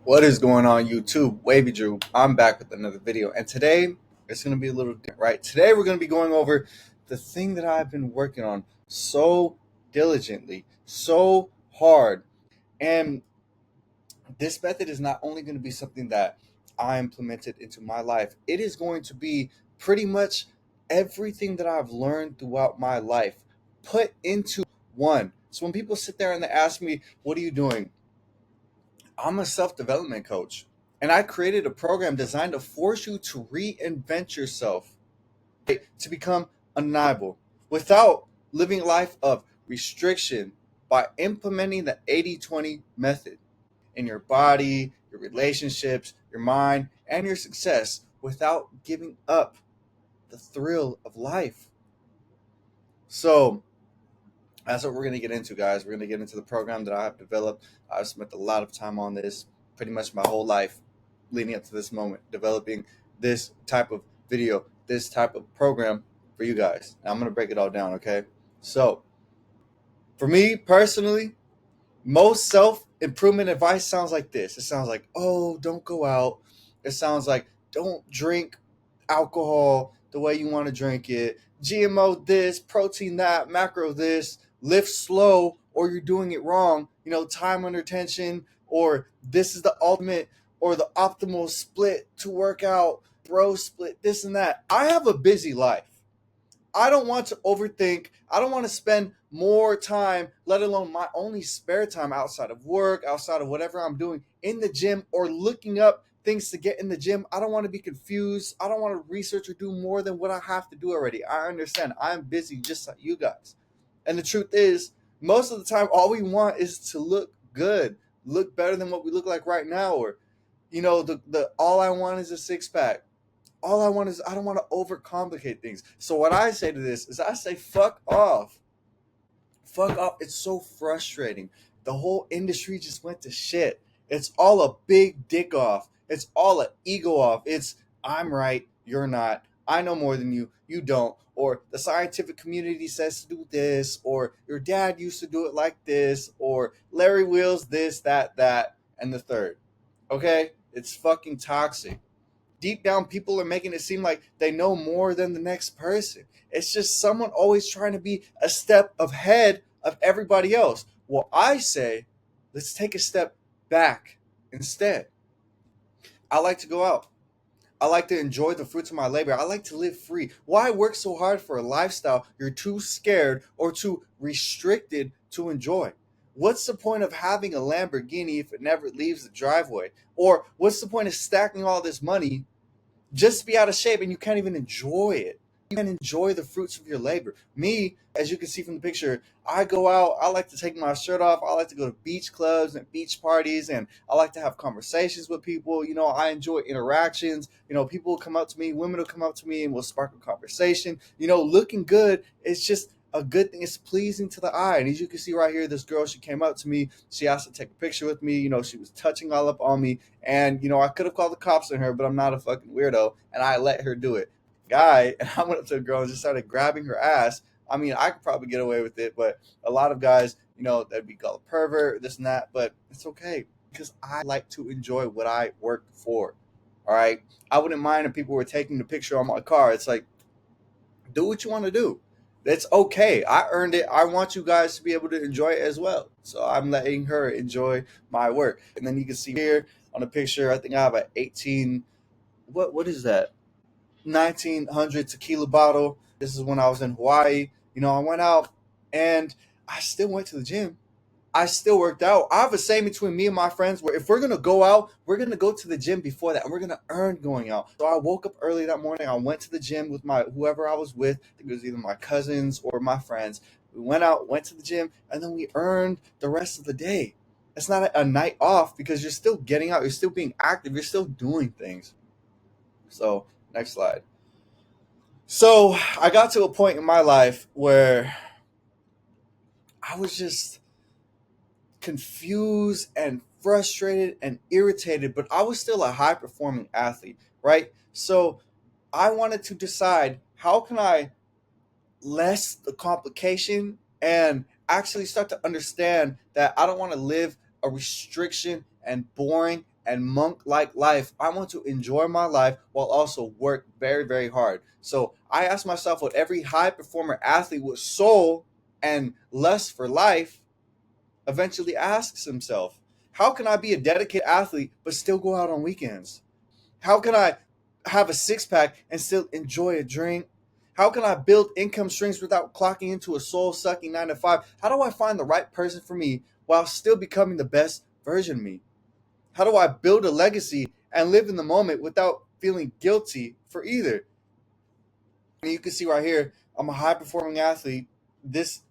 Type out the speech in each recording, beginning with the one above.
What is going on YouTube? Drew. I'm back with another video, and today it's going to be a little different, right? Today we're going to be going over the thing that I've been working on so diligently, so hard. And this method is not only going to be something that I implemented into my life, it is going to be pretty much everything that I've learned throughout my life put into one. So when people sit there and they ask me, "What are you doing?" I'm a self development coach, and I created a program designed to force you to reinvent yourself, right, to become undeniable without living a life of restriction by implementing the 80/20 method in your body, your relationships, your mind, and your success without giving up the thrill of life. So, that's what we're going to get into, guys. We're going to get into the program that I have developed. I've spent a lot of time on this, pretty much my whole life leading up to this moment, developing this type of video, this type of program for you guys. And I'm going to break it all down, okay? So, for me personally, most self improvement advice sounds like this. It sounds like, oh, don't go out. It sounds like, don't drink alcohol the way you want to drink it. GMO this, protein that, macro this, lift slow or you're doing it wrong. Time under tension, or this is the ultimate or the optimal split to work out, bro split, this and that. I have a busy life. I don't want to overthink. I don't want to spend more time, let alone my only spare time outside of work, outside of whatever I'm doing in the gym or looking up things to get in the gym. I don't want to be confused. I don't want to research or do more than what I have to do already. I understand. I'm busy just like you guys. And the truth is, most of the time, all we want is to look good, look better than what we look like right now. Or, the all I want is a six pack. All I want is, I don't want to overcomplicate things. So what I say to this is, I say fuck off. Fuck off. It's so frustrating. The whole industry just went to shit. It's all a big dick off. It's all an ego off. It's, I'm right, you're not. I know more than you, you don't. Or the scientific community says to do this, or your dad used to do it like this, or Larry Wheels this, that, and the third. Okay? It's fucking toxic. Deep down, people are making it seem like they know more than the next person. It's just someone always trying to be a step ahead of everybody else. Well, I say, let's take a step back instead. I like to go out. I like to enjoy the fruits of my labor. I like to live free. Why work so hard for a lifestyle you're too scared or too restricted to enjoy? What's the point of having a Lamborghini if it never leaves the driveway? Or what's the point of stacking all this money just be out of shape and you can't even enjoy it? You can enjoy the fruits of your labor. Me, as you can see from the picture, I go out, I like to take my shirt off, I like to go to beach clubs and beach parties, and I like to have conversations with people. I enjoy interactions. People will come up to me, women will come up to me, and we'll spark a conversation. Looking good is just a good thing. It's pleasing to the eye. And as you can see right here, this girl, she came up to me, she asked to take a picture with me. She was touching all up on me, and I could have called the cops on her, but I'm not a fucking weirdo, and I let her do it. Guy, and I went up to a girl and just started grabbing her ass. I mean, I could probably get away with it, but a lot of guys, that'd be called a pervert, this and that, but it's okay because I like to enjoy what I work for. All right. I wouldn't mind if people were taking the picture on my car. It's like, do what you want to do. That's okay. I earned it. I want you guys to be able to enjoy it as well. So I'm letting her enjoy my work. And then you can see here on the picture, I think I have an 18, what is that? 1900 tequila bottle. This is when I was in Hawaii. I went out and I still went to the gym. I still worked out. I have a saying between me and my friends where if we're gonna go out, we're gonna go to the gym before that, and we're gonna earn going out. So I woke up early that morning. I went to the gym with my whoever I was with. I think it was either my cousins or my friends. We went out, went to the gym, and then we earned the rest of the day. It's not a night off because you're still getting out. You're still being active. You're still doing things. So next slide. So I got to a point in my life where I was just confused and frustrated and irritated, but I was still a high performing athlete, right? So I wanted to decide, how can I less the complication and actually start to understand that I don't want to live a restriction and boring and monk-like life. I want to enjoy my life while also work very, very hard. So I ask myself what every high performer athlete with soul and lust for life eventually asks himself. How can I be a dedicated athlete but still go out on weekends? How can I have a six pack and still enjoy a drink? How can I build income streams without clocking into a soul sucking 9 to 5? How do I find the right person for me while still becoming the best version of me? How do I build a legacy and live in the moment without feeling guilty for either? And you can see right here, I'm a high performing athlete. This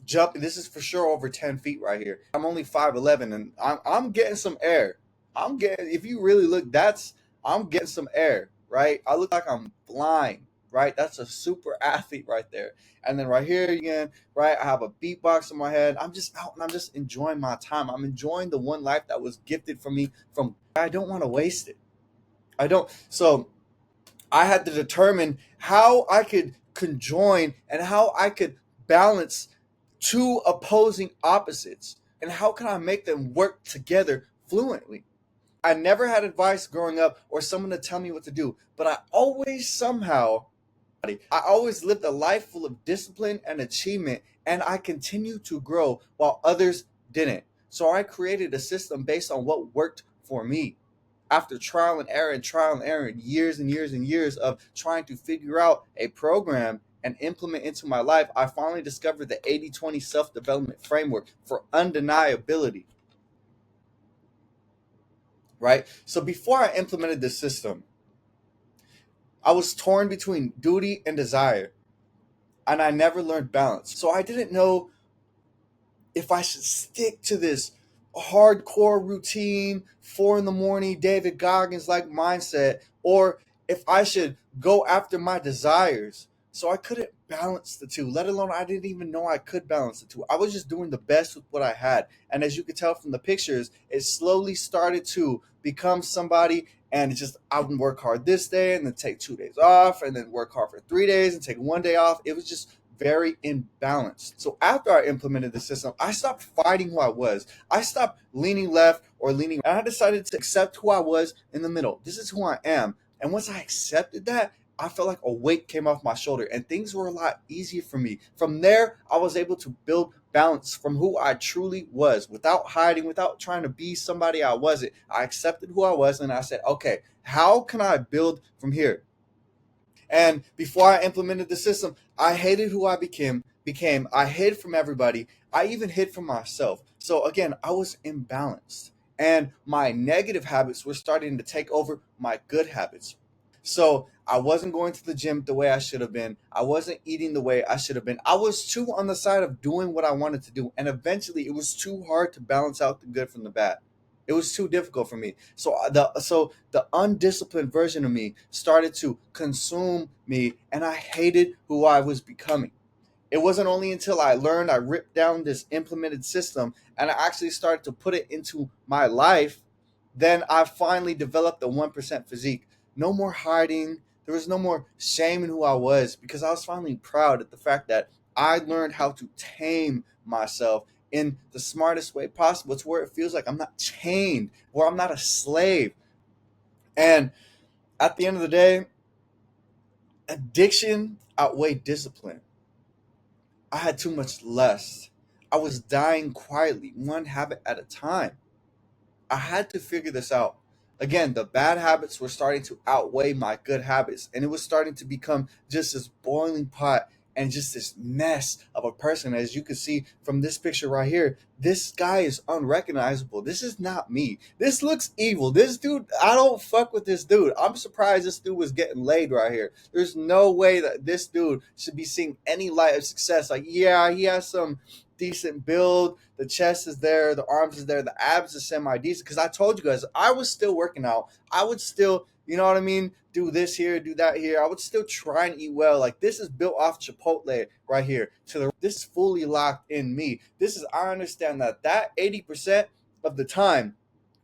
this is for sure over 10 feet right here. I'm only 5'11", and I'm getting some air. I'm getting, if you really look, I'm getting some air, right? I look like I'm flying, right? That's a super athlete right there. And then right here again, right, I have a beatbox in my head. I'm just out and I'm just enjoying my time. I'm enjoying the one life that was gifted for me from, I don't want to waste it. I don't. So I had to determine how I could conjoin and how I could balance two opposing opposites and how can I make them work together fluently. I never had advice growing up or someone to tell me what to do, but I always lived a life full of discipline and achievement, and I continued to grow while others didn't. So I created a system based on what worked for me. After trial and error, and years of trying to figure out a program and implement into my life, I finally discovered the 80-20 self-development framework for undeniability, right? So before I implemented this system, I was torn between duty and desire, and I never learned balance. So I didn't know if I should stick to this hardcore routine, 4 a.m, David Goggins like mindset, or if I should go after my desires. So I couldn't balance the two, let alone I didn't even know I could balance the two. I was just doing the best with what I had. And as you could tell from the pictures, it slowly started to become somebody. And it's just, I would work hard this day and then take 2 days off and then work hard for 3 days and take 1 day off. It was just very imbalanced. So after I implemented the system, I stopped fighting who I was. I stopped leaning left or leaning right. And I decided to accept who I was in the middle. This is who I am. And once I accepted that, I felt like a weight came off my shoulder and things were a lot easier for me. From there, I was able to build balance from who I truly was without hiding, without trying to be somebody I wasn't. I accepted who I was and I said, okay, how can I build from here? And before I implemented the system, I hated who I became. I hid from everybody. I even hid from myself. So again, I was imbalanced. And my negative habits were starting to take over my good habits. So I wasn't going to the gym the way I should have been. I wasn't eating the way I should have been. I was too on the side of doing what I wanted to do. And eventually it was too hard to balance out the good from the bad. It was too difficult for me. So the undisciplined version of me started to consume me, and I hated who I was becoming. It wasn't only until I learned, I ripped down this implemented system, and I actually started to put it into my life, then I finally developed the 1% physique. No more hiding. There was no more shame in who I was because I was finally proud at the fact that I learned how to tame myself in the smartest way possible. It's where it feels like I'm not chained, where I'm not a slave. And at the end of the day, addiction outweighed discipline. I had too much lust. I was dying quietly, one habit at a time. I had to figure this out. Again, the bad habits were starting to outweigh my good habits, and it was starting to become just this boiling pot and just this mess of a person. As you can see from this picture right here, this guy is unrecognizable. This is not me. This looks evil. This dude, I don't fuck with this dude. I'm surprised this dude was getting laid right here. There's no way that this dude should be seeing any light of success. Like, yeah, he has some decent build, the chest is there, the arms is there, the abs is semi-decent. Because I told you guys, I was still working out. I would still, you know what I mean, do this here, do that here. I would still try and eat well. Like, this is built off Chipotle right here. This is fully locked in me. I understand that 80% of the time,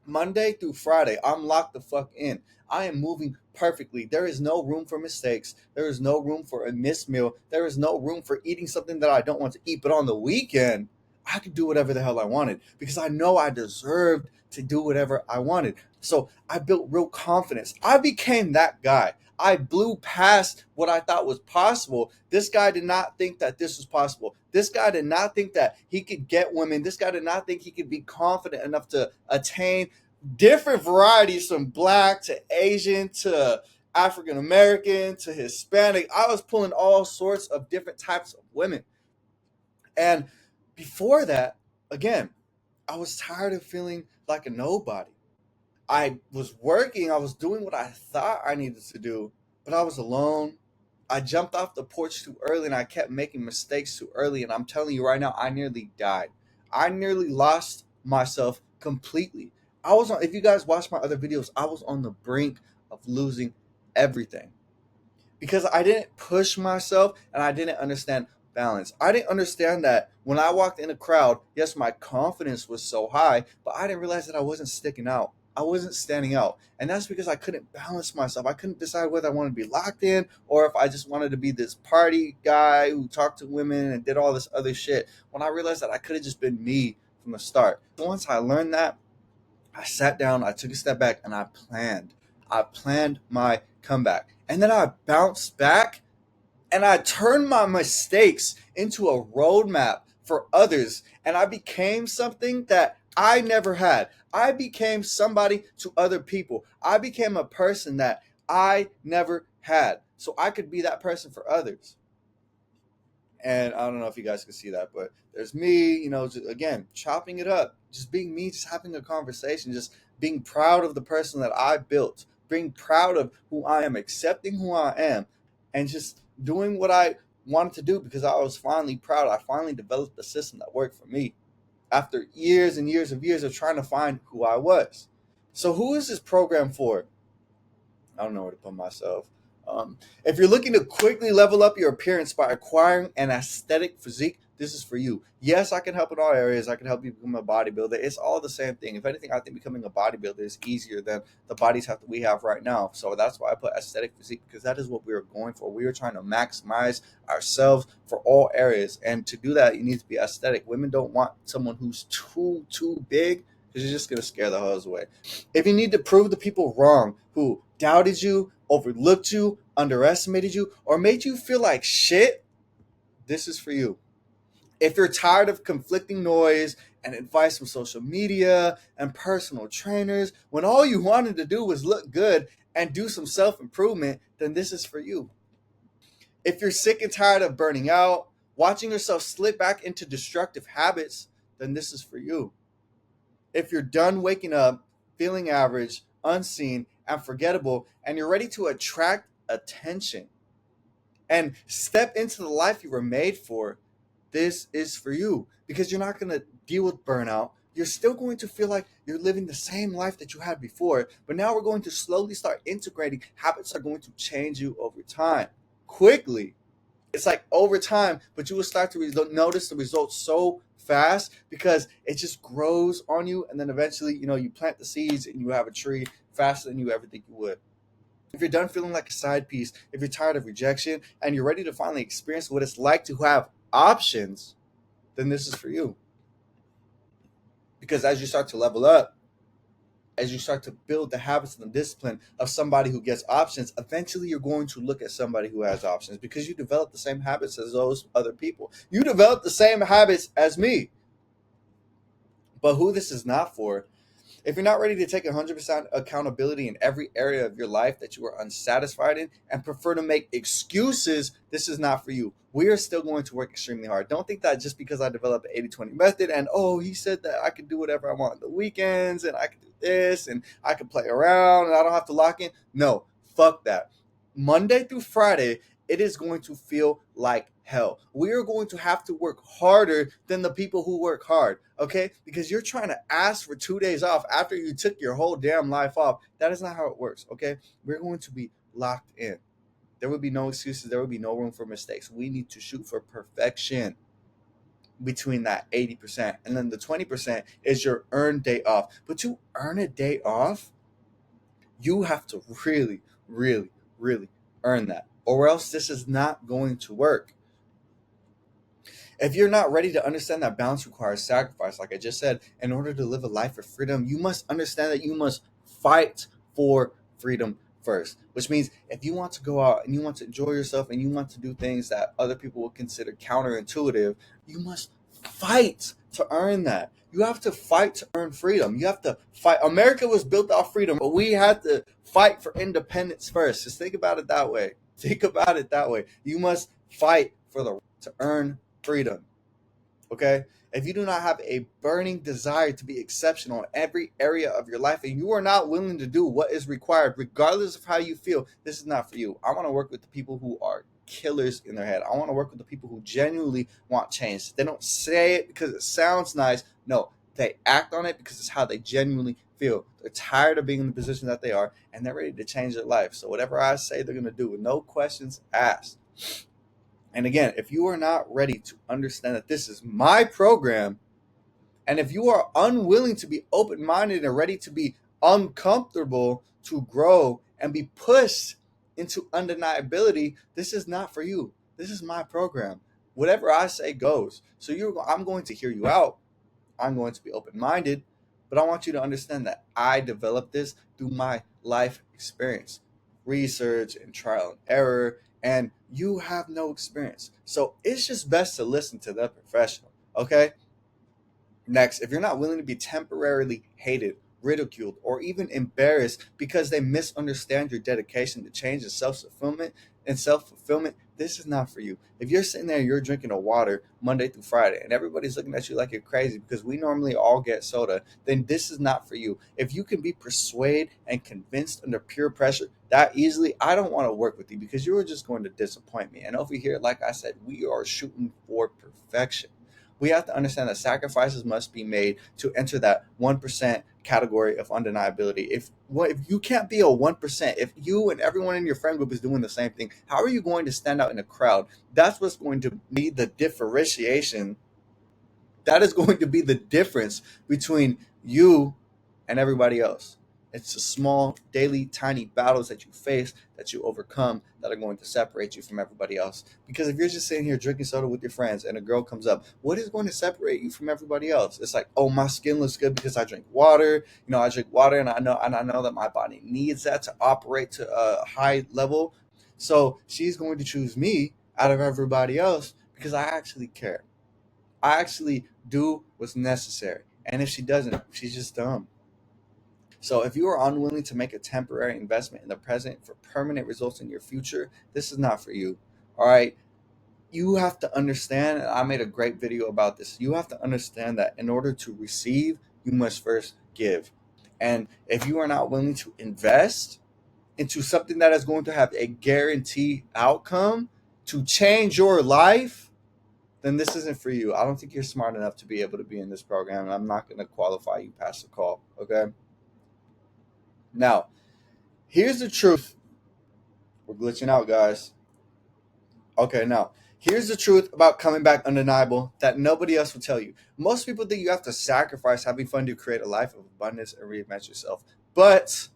Monday through Friday, I'm locked the fuck in. I am moving perfectly. There is no room for mistakes. There is no room for a missed meal. There is no room for eating something that I don't want to eat. But on the weekend, I could do whatever the hell I wanted because I know I deserved to do whatever I wanted. So I built real confidence. I became that guy. I blew past what I thought was possible. This guy did not think that this was possible. This guy did not think that he could get women. This guy did not think he could be confident enough to attain different varieties from black to Asian to African American to Hispanic. I was pulling all sorts of different types of women. And before that, again, I was tired of feeling like a nobody. I was working, I was doing what I thought I needed to do, but I was alone. I jumped off the porch too early and I kept making mistakes too early. And I'm telling you right now, I nearly died. I nearly lost myself completely. I was on, if you guys watch my other videos, I was on the brink of losing everything because I didn't push myself and I didn't understand balance. I didn't understand that when I walked in a crowd, yes, my confidence was so high, but I didn't realize that I wasn't sticking out. I wasn't standing out. And that's because I couldn't balance myself. I couldn't decide whether I wanted to be locked in or if I just wanted to be this party guy who talked to women and did all this other shit. When I realized that I could have just been me from the start. Once I learned that, I sat down, I took a step back, and I planned. I planned my comeback. And then I bounced back and I turned my mistakes into a roadmap for others. And I became something that I never had. I became somebody to other people. I became a person that I never had. So I could be that person for others. And I don't know if you guys can see that, but there's me, just, again, chopping it up, just being me, just having a conversation, just being proud of the person that I built, being proud of who I am, accepting who I am, and just doing what I wanted to do because I was finally proud. I finally developed a system that worked for me after years and years of trying to find who I was. So who is this program for? I don't know where to put myself. If you're looking to quickly level up your appearance by acquiring an aesthetic physique, this is for you. Yes, I can help in all areas. I can help you become a bodybuilder. It's all the same thing. If anything, I think becoming a bodybuilder is easier than the bodies that we have right now. So that's why I put aesthetic physique, because that is what we are going for. We are trying to maximize ourselves for all areas. And to do that, you need to be aesthetic. Women don't want someone who's too big, because you're just going to scare the hoes away. If you need to prove the people wrong who doubted you, overlooked you, underestimated you, or made you feel like shit, this is for you. If you're tired of conflicting noise and advice from social media and personal trainers, when all you wanted to do was look good and do some self-improvement, then this is for you. If you're sick and tired of burning out, watching yourself slip back into destructive habits, then this is for you. If you're done waking up, feeling average, unseen, and forgettable, and you're ready to attract attention and step into the life you were made for, this is for you, because you're not going to deal with burnout. You're still going to feel like you're living the same life that you had before, but now we're going to slowly start integrating habits that are going to change you over time, quickly. It's like over time, but you will start to notice the results so fast because it just grows on you, and then eventually, you plant the seeds and you have a tree faster than you ever think you would. If you're done feeling like a side piece, if you're tired of rejection, and you're ready to finally experience what it's like to have options, then this is for you. Because as you start to level up, as you start to build the habits and the discipline of somebody who gets options, eventually you're going to look at somebody who has options because you develop the same habits as those other people. You develop the same habits as me. But who this is not for, if you're not ready to take 100% accountability in every area of your life that you are unsatisfied in and prefer to make excuses, this is not for you. We are still going to work extremely hard. Don't think that just because I developed the 80-20 method and, he said that I could do whatever I want on the weekends and I could do this and I could play around and I don't have to lock in. No, fuck that. Monday through Friday, it is going to feel like hell. We are going to have to work harder than the people who work hard, okay? Because you're trying to ask for 2 days off after you took your whole damn life off. That is not how it works, okay? We're going to be locked in. There will be no excuses. There will be no room for mistakes. We need to shoot for perfection between that 80%. And then the 20% is your earned day off. But to earn a day off, you have to really, really, really earn that. Or else this is not going to work. If you're not ready to understand that balance requires sacrifice, like I just said, in order to live a life of freedom, you must understand that you must fight for freedom first. Which means if you want to go out and you want to enjoy yourself and you want to do things that other people would consider counterintuitive, you must fight to earn that. You have to fight to earn freedom. You have to fight. America was built off freedom, but we had to fight for independence first. Just think about it that way. Think about it that way. You must fight for the right to earn freedom. Okay? If you do not have a burning desire to be exceptional in every area of your life and you are not willing to do what is required, regardless of how you feel, this is not for you. I want to work with the people who are killers in their head. I want to work with the people who genuinely want change. They don't say it because it sounds nice. No, they act on it because it's how they genuinely feel. They're tired of being in the position that they are and they're ready to change their life. So whatever I say, they're going to do with no questions asked. And again, if you are not ready to understand that this is my program, and if you are unwilling to be open-minded and ready to be uncomfortable to grow and be pushed into undeniability, this is not for you. This is my program. Whatever I say goes. So I'm going to hear you out. I'm going to be open-minded, but I want you to understand that I developed this through my life experience, research and trial and error, and you have no experience. So it's just best to listen to the professional, okay? Next, if you're not willing to be temporarily hated, ridiculed, or even embarrassed because they misunderstand your dedication to change and self-fulfillment, this is not for you. If you're sitting there and you're drinking a water Monday through Friday and everybody's looking at you like you're crazy because we normally all get soda, then this is not for you. If you can be persuaded and convinced under peer pressure that easily, I don't want to work with you because you are just going to disappoint me. And over here, like I said, we are shooting for perfection. We have to understand that sacrifices must be made to enter that 1% category of undeniability. If you can't be a 1%, if you and everyone in your friend group is doing the same thing, how are you going to stand out in a crowd? That's what's going to be the differentiation. That is going to be the difference between you and everybody else. It's the small, daily, tiny battles that you face, that you overcome, that are going to separate you from everybody else. Because if you're just sitting here drinking soda with your friends and a girl comes up, what is going to separate you from everybody else? It's like, oh, my skin looks good because I drink water. I drink water, and I know that my body needs that to operate to a high level. So she's going to choose me out of everybody else because I actually care. I actually do what's necessary. And if she doesn't, she's just dumb. So if you are unwilling to make a temporary investment in the present for permanent results in your future, this is not for you. All right. You have to understand, and I made a great video about this. You have to understand that in order to receive, you must first give. And if you are not willing to invest into something that is going to have a guaranteed outcome to change your life, then this isn't for you. I don't think you're smart enough to be able to be in this program, and I'm not going to qualify you past the call, okay? Now, here's the truth. We're glitching out, guys. Okay, now, here's the truth about coming back undeniable that nobody else will tell you. Most people think you have to sacrifice having fun to create a life of abundance and reinvent yourself. But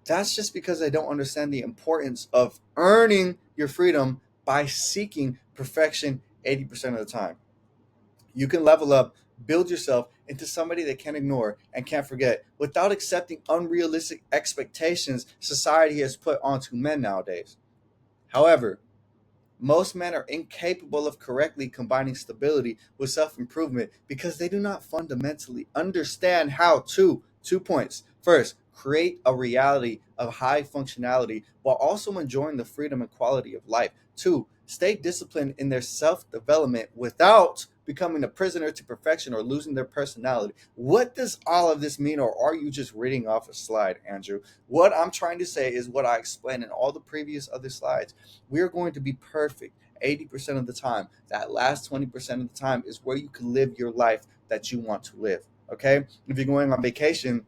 that's just because they don't understand the importance of earning your freedom by seeking perfection 80% of the time. You can level up, build yourself into somebody they can't ignore and can't forget without accepting unrealistic expectations society has put onto men nowadays. However, most men are incapable of correctly combining stability with self improvement because they do not fundamentally understand how to. 2 points. First, create a reality of high functionality while also enjoying the freedom and quality of life. Two, stay disciplined in their self development without becoming a prisoner to perfection or losing their personality. What does all of this mean, or are you just reading off a slide, Andrew? What I'm trying to say is what I explained in all the previous other slides. We're going to be perfect 80% of the time. That last 20% of the time is where you can live your life that you want to live. Okay? If you're going on vacation,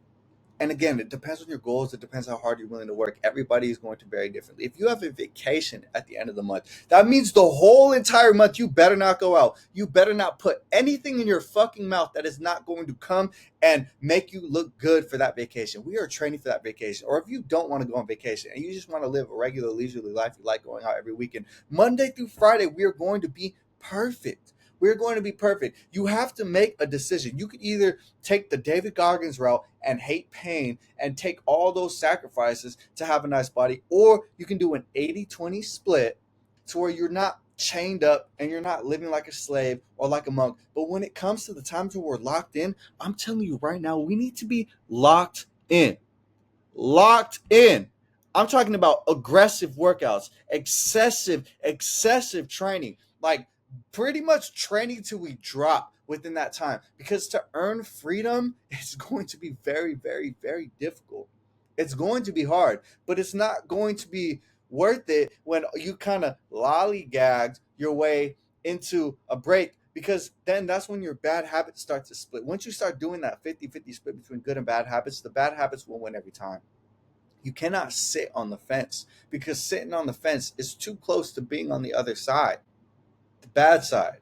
and again, it depends on your goals. It depends how hard you're willing to work. Everybody is going to vary differently. If you have a vacation at the end of the month, that means the whole entire month you better not go out. You better not put anything in your fucking mouth that is not going to come and make you look good for that vacation. We are training for that vacation. Or if you don't want to go on vacation and you just want to live a regular leisurely life, you like going out every weekend, Monday through Friday, we are going to be perfect. We're going to be perfect. You have to make a decision. You could either take the David Goggins route and hate pain and take all those sacrifices to have a nice body, or you can do an 80-20 split to where you're not chained up and you're not living like a slave or like a monk. But when it comes to the times when we're locked in, I'm telling you right now, we need to be locked in. Locked in. I'm talking about aggressive workouts, excessive training, like pretty much training till we drop within that time. Because to earn freedom is going to be very, very, very difficult. It's going to be hard, but it's not going to be worth it when you kind of lollygagged your way into a break, because then that's when your bad habits start to split. Once you start doing that 50-50 split between good and bad habits, the bad habits will win every time. You cannot sit on the fence, because sitting on the fence is too close to being on the other side, the bad side.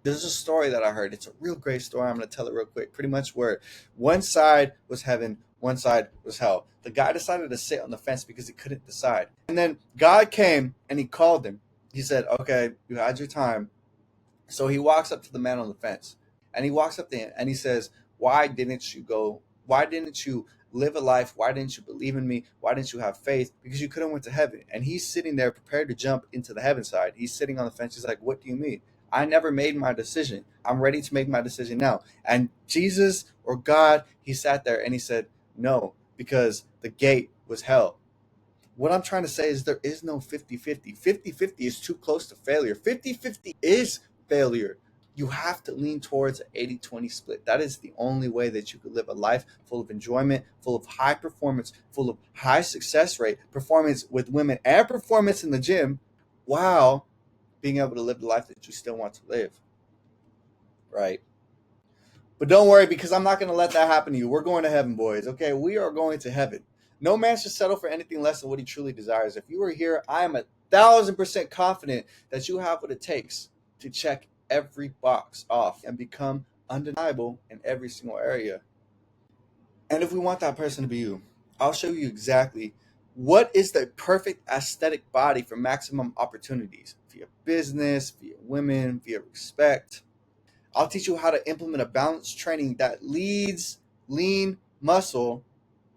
There's a story that I heard. It's a real great story. I'm going to tell it real quick. Pretty much where one side was heaven, one side was hell. The guy decided to sit on the fence because he couldn't decide. And then God came and he called him. He said, okay, you had your time. So he walks up to the man on the fence, and he walks up to him and he says, why didn't you go? Why didn't you live a life? Why didn't you believe in me? Why didn't you have faith? Because you could have went to heaven. And he's sitting there prepared to jump into the heaven side. He's sitting on the fence. He's like, what do you mean? I never made my decision. I'm ready to make my decision now. And Jesus, or God, he sat there and he said, no, because the gate was hell. What I'm trying to say is there is no 50-50. 50-50 is too close to failure. 50-50 is failure. You have to lean towards an 80-20 split. That is the only way that you could live a life full of enjoyment, full of high performance, full of high success rate, performance with women, and performance in the gym, while being able to live the life that you still want to live. Right? But don't worry, because I'm not going to let that happen to you. We're going to heaven, boys. Okay, we are going to heaven. No man should settle for anything less than what he truly desires. If you are here, I am 1,000% confident that you have what it takes to check every box off and become undeniable in every single area. And if we want that person to be you, I'll show you exactly what is the perfect aesthetic body for maximum opportunities via business, via women, via respect. I'll teach you how to implement a balanced training that leads lean muscle,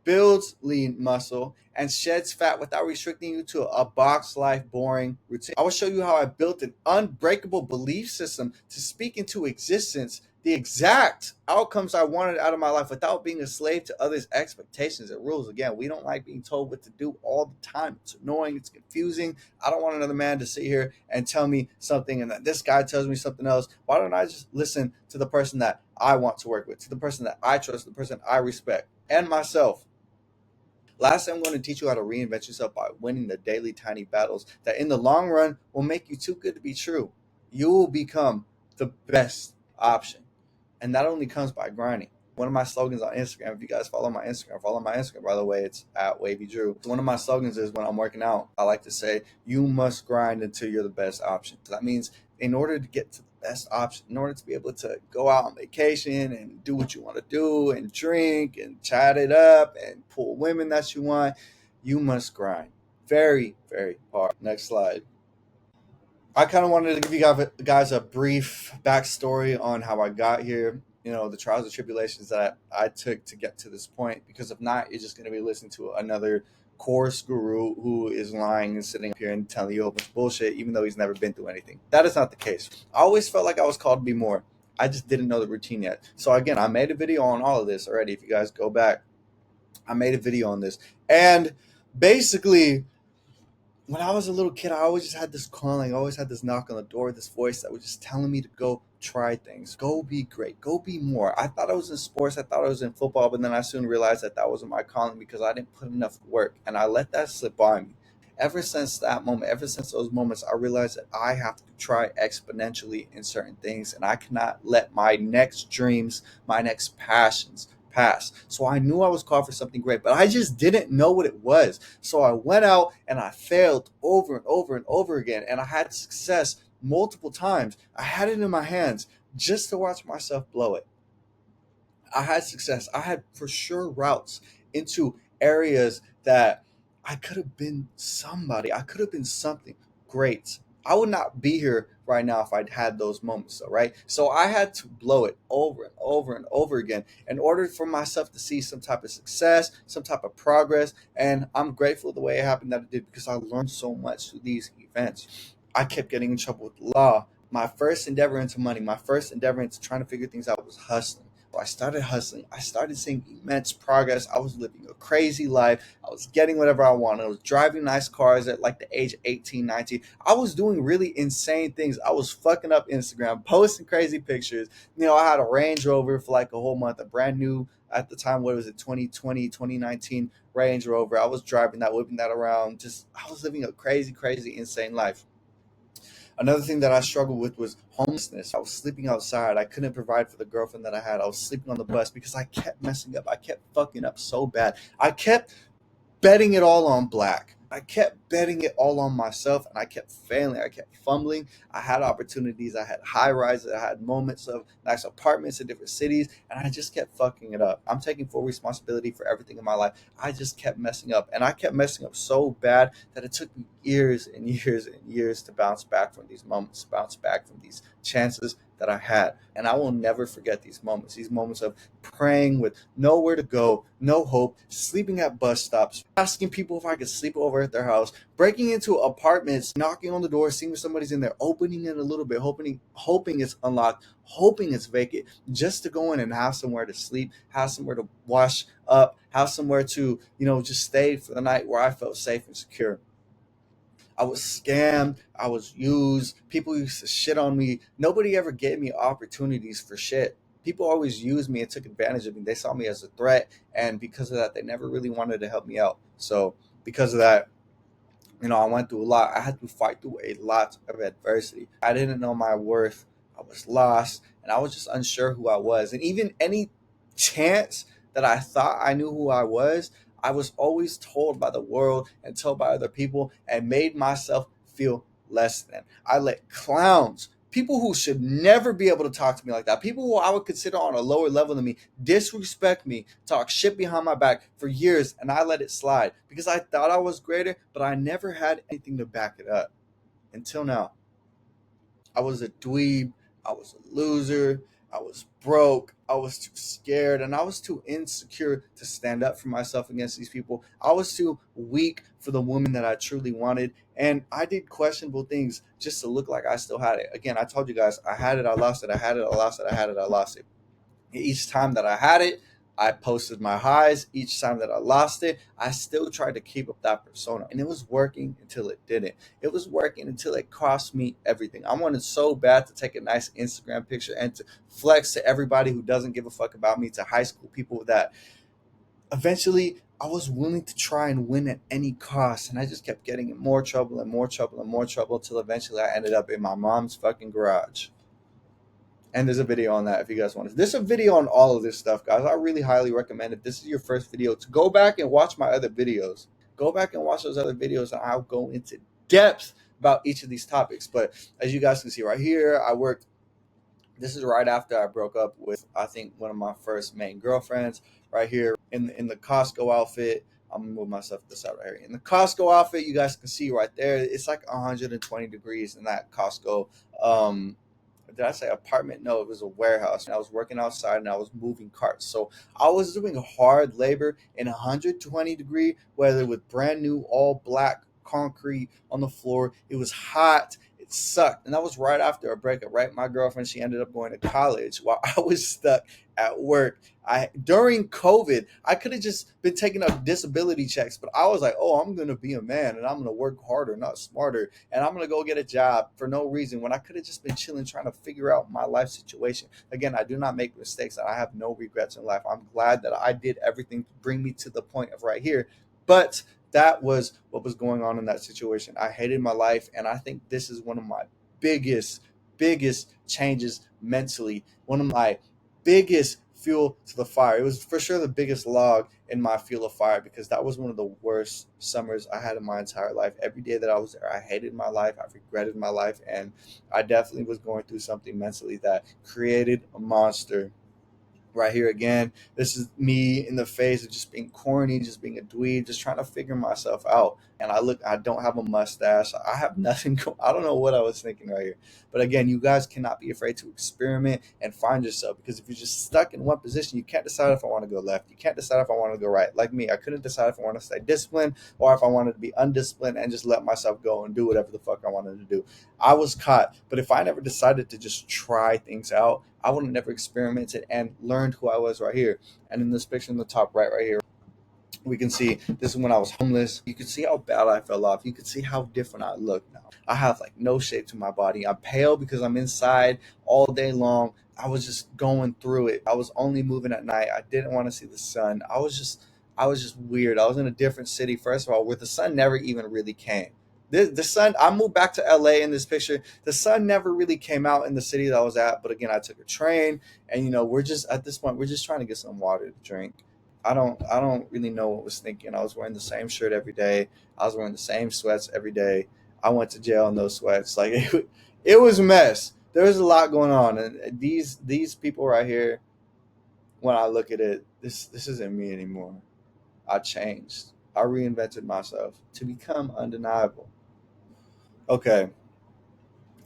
builds lean muscle, and sheds fat without restricting you to a box life boring routine. I will show you how I built an unbreakable belief system to speak into existence the exact outcomes I wanted out of my life without being a slave to others' expectations and rules. Again, we don't like being told what to do all the time. It's annoying. It's confusing. I don't want another man to sit here and tell me something and that this guy tells me something else. Why don't I just listen to the person that I want to work with, to the person that I trust, the person I respect, and myself? Lastly, I'm going to teach you how to reinvent yourself by winning the daily tiny battles that in the long run will make you too good to be true. You will become the best option. And that only comes by grinding. One of my slogans on Instagram, if you guys follow my Instagram, by the way, it's at WavyDrew. One of my slogans is when I'm working out, I like to say, you must grind until you're the best option. So that means in order to get to the best option, in order to be able to go out on vacation and do what you want to do and drink and chat it up and pull women that you want, you must grind very, very hard. Next slide. I kind of wanted to give you guys a brief backstory on how I got here, the trials and tribulations that I took to get to this point, because if not, you're just going to be listening to another course guru who is lying and sitting up here and telling you a whole bunch of bullshit, even though he's never been through anything. That is not the case. I always felt like I was called to be more. I just didn't know the routine yet. So again, I made a video on all of this already. If you guys go back, I made a video on this. And basically, when I was a little kid, I always just had this calling. I always had this knock on the door, this voice that was just telling me to go try things, go be great, go be more. I thought I was in sports. I thought I was in football, but then I soon realized that that wasn't my calling because I didn't put enough work, and I let that slip by me. Ever since that moment, ever since those moments, I realized that I have to try exponentially in certain things, and I cannot let my next dreams, my next passions pass. So I knew I was called for something great, but I just didn't know what it was. So I went out and I failed over and over and over again, and I had success multiple times. I had it in my hands just to watch myself blow it. I had success. I had for sure routes into areas that I could have been somebody. I could have been something great. I would not be here right now if I'd had those moments, though, right? So I had to blow it over and over and over again in order for myself to see some type of success, some type of progress. And I'm grateful the way it happened that it did, because I learned so much through these events. I kept getting in trouble with the law. My first endeavor into money, my first endeavor into trying to figure things out was hustling. So I started hustling. I started seeing immense progress. I was living a crazy life. I was getting whatever I wanted. I was driving nice cars at like the age of 18, 19. I was doing really insane things. I was fucking up Instagram, posting crazy pictures. I had a Range Rover for like a whole month, a brand new, at the time, what was it, 2020, 2019 Range Rover. I was driving that, whipping that around. I was living a crazy, crazy, insane life. Another thing that I struggled with was homelessness. I was sleeping outside. I couldn't provide for the girlfriend that I had. I was sleeping on the bus because I kept messing up. I kept fucking up so bad. I kept betting it all on black. I kept betting it all on myself, and I kept failing. I kept fumbling. I had opportunities. I had high rises. I had moments of nice apartments in different cities, and I just kept fucking it up. I'm taking full responsibility for everything in my life. I just kept messing up, and I kept messing up so bad that it took me years and years and years to bounce back from these moments, bounce back from these chances that I had. And I will never forget these moments of praying with nowhere to go, no hope, sleeping at bus stops, asking people if I could sleep over at their house, breaking into apartments, knocking on the door, seeing if somebody's in there, opening it a little bit, hoping it's unlocked, hoping it's vacant, just to go in and have somewhere to sleep, have somewhere to wash up, have somewhere to, just stay for the night where I felt safe and secure. I was scammed. I was used. People used to shit on me. Nobody ever gave me opportunities for shit. People always used me and took advantage of me. They saw me as a threat. And because of that, they never really wanted to help me out. So because of that, I went through a lot. I had to fight through a lot of adversity. I didn't know my worth. I was lost, and I was just unsure who I was. And even any chance that I thought I knew who I was always told by the world and told by other people, and made myself feel less than. I let clowns, people who should never be able to talk to me like that, people who I would consider on a lower level than me, disrespect me, talk shit behind my back for years, and I let it slide because I thought I was greater, but I never had anything to back it up until now. I was a dweeb. I was a loser. I was broke. I was too scared, and I was too insecure to stand up for myself against these people. I was too weak for the woman that I truly wanted. And I did questionable things just to look like I still had it. Again, I told you guys, I had it, I lost it, I had it, I lost it, I had it, I lost it. Each time that I had it, I posted my highs. Each time that I lost it, I still tried to keep up that persona. And it was working until it didn't. It was working until it cost me everything. I wanted so bad to take a nice Instagram picture and to flex to everybody who doesn't give a fuck about me, to high school people, that eventually I was willing to try and win at any cost. And I just kept getting in more trouble and more trouble and more trouble until eventually I ended up in my mom's fucking garage. And there's a video on that if you guys want to. There's a video on all of this stuff, guys. I really highly recommend, if this is your first video, to go back and watch my other videos. Go back and watch those other videos, and I'll go into depth about each of these topics. But as you guys can see right here, this is right after I broke up with, I think, one of my first main girlfriends. Right here in the Costco outfit. I'm gonna move myself to the side right here. In the Costco outfit, you guys can see right there, it's like 120 degrees in that Costco. Did I say apartment? No, it was a warehouse. And I was working outside and I was moving carts. So I was doing hard labor in 120-degree weather with brand new all black concrete on the floor. It was hot. It sucked. And that was right after a breakup, right? My girlfriend, she ended up going to college while I was stuck at work. During COVID, I could have just been taking up disability checks, but I was like, oh, I'm gonna be a man and I'm gonna work harder, not smarter, and I'm gonna go get a job for no reason, when I could have just been chilling trying to figure out my life situation. Again, I do not make mistakes and I have no regrets in life. I'm glad that I did everything to bring me to the point of right here. But that was what was going on in that situation. I hated my life, and I think this is one of my biggest changes mentally. One of my biggest fuel to the fire. It was for sure the biggest log in my fuel of fire, because that was one of the worst summers I had in my entire life. Every day that I was there, I hated my life. I regretted my life, and I definitely was going through something mentally that created a monster Right here again, this is me in the face of just being corny, just being a dweeb, just trying to figure myself out. And I don't have a mustache. I have nothing. I don't know what I was thinking right here. But again, you guys cannot be afraid to experiment and find yourself, because if you're just stuck in one position, you can't decide if I want to go left. You can't decide if I want to go right. Like me, I couldn't decide if I want to stay disciplined or if I wanted to be undisciplined and just let myself go and do whatever the fuck I wanted to do. I was caught. But if I never decided to just try things out, I would have never experimented and learned who I was right here. And in this picture in the top right here, we can see this is when I was homeless. You can see how bad I fell off. You can see how different I look now. I have like no shape to my body. I'm pale because I'm inside all day long. I was just going through it. I was only moving at night. I didn't want to see the sun. I was just weird. I was in a different city, first of all, where the sun never even really came. The sun, I moved back to LA in this picture. The sun never really came out in the city that I was at. But again, I took a train, and we're just at this point, we're just trying to get some water to drink. I don't really know what I was thinking. I was wearing the same shirt every day. I was wearing the same sweats every day. I went to jail in those sweats. Like it was a mess. There was a lot going on, and these people right here, when I look at it, this isn't me anymore. I changed. I reinvented myself to become undeniable. Okay,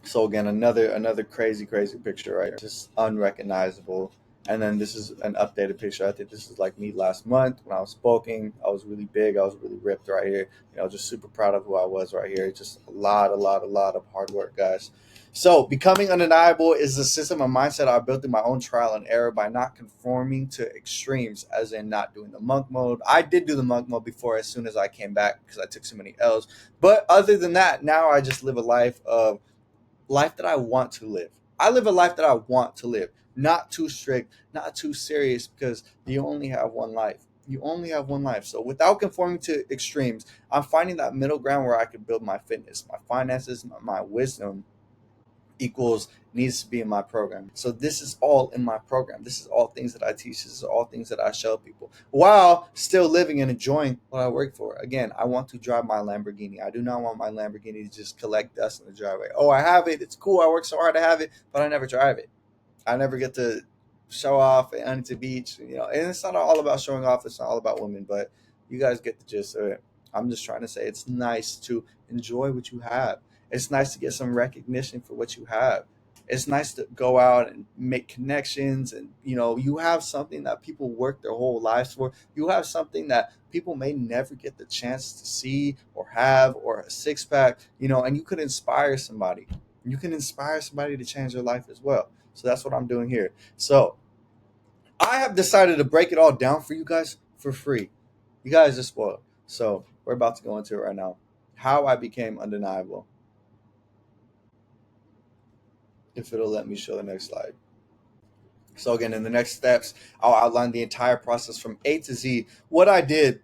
so again, another crazy picture, right? Just unrecognizable. And then this is an updated picture. I think this is like me last month when I was bulking. I was really big. I was really ripped right here. Just super proud of who I was right here. Just a lot of hard work, guys. So becoming undeniable is a system of mindset I built through my own trial and error by not conforming to extremes, as in not doing the monk mode. I did do the monk mode before, as soon as I came back, because I took so many L's. But other than that, now I just live a life that I want to live. I live a life that I want to live. Not too strict, not too serious, because you only have one life. You only have one life. So without conforming to extremes, I'm finding that middle ground where I can build my fitness, my finances, my wisdom equals needs to be in my program. So this is all in my program. This is all things that I teach. This is all things that I show people while still living and enjoying what I work for. Again, I want to drive my Lamborghini. I do not want my Lamborghini to just collect dust in the driveway. Oh, I have it. It's cool. I work so hard to have it, but I never drive it. I never get to show off at Huntington Beach, and it's not all about showing off. It's not all about women, but you guys get the gist of it. I'm just trying to say it's nice to enjoy what you have. It's nice to get some recognition for what you have. It's nice to go out and make connections, and you have something that people work their whole lives for. You have something that people may never get the chance to see or have, or a six pack, and you could inspire somebody. You can inspire somebody to change their life as well. So that's what I'm doing here. So I have decided to break it all down for you guys for free. You guys are spoiled. So we're about to go into it right now. How I became undeniable. If it'll let me show the next slide. So again, in the next steps, I'll outline the entire process from A to Z, what I did